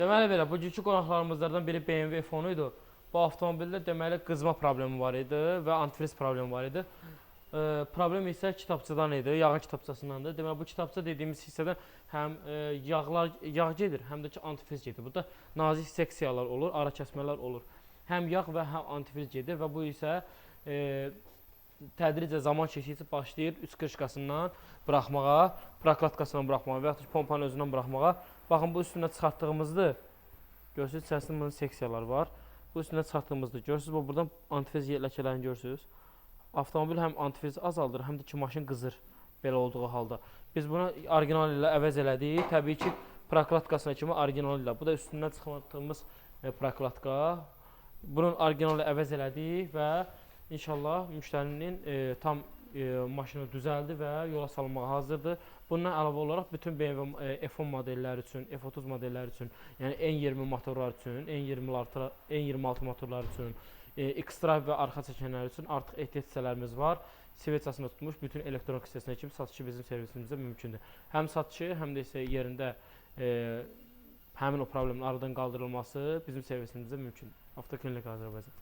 Deməli belə, bugünkü qonaqlarımızdan biri BMW F10 idi. Bu avtomobildə deməli qızma problemi var idi və antifriz problemi var idi. Problem isə kitabçadan idi, yağ kitabçasındandır. Deməli bu kitabça dediyimiz hissədən həm yağ gedir, həm də ki antifriz gedir. Burada nazik seksiyalar olur, ara kəsmələr olur. Həm yağ və həm antifriz gedir və bu isə tədricə zaman keçdikcə başlayır üst qırışqasından buraxmağa, prokladkasından buraxmağa və yaxud da pompanın özündən buraxmağa. Baxın, bu üstündə çıxartdığımızdır. Görürsünüz, içərisində bunun seksiyalar var. Bu üstündə çıxartdığımızdır. Görürsünüz, bu buradan antifriz ləkələrini görürsünüz. Avtomobil həm antifriz azaldır, həm də ki maşın qızır belə olduğu halda. Biz bunu orijinal ilə əvəz elədik. Təbii ki, prokladkasına kimi orijinal ilə. Bu da üstündən çıxartdığımız prokladka. Bunun orijinal ilə əvəz elədik və İnşallah müştərinin tam maşını düzəldi və yola salınmağa hazırdır. Bundan əlavə olaraq bütün BMW F10 modelləri üçün, F30 modelləri üçün, yəni N20 motorlar üçün, N26 motorlar üçün, X-Drive və arxa çəkənlər üçün artıq ehtiyat hissələrimiz var. Svetsiyasında tutmuş bütün elektronik hissəsinə kimi satışı bizim servisimizdə mümkündür. Həm satışı, həm də isə yerində həmin o problemin aradan qaldırılması bizim servisimizdə mümkündür. Avtoklinik Azərbaycan.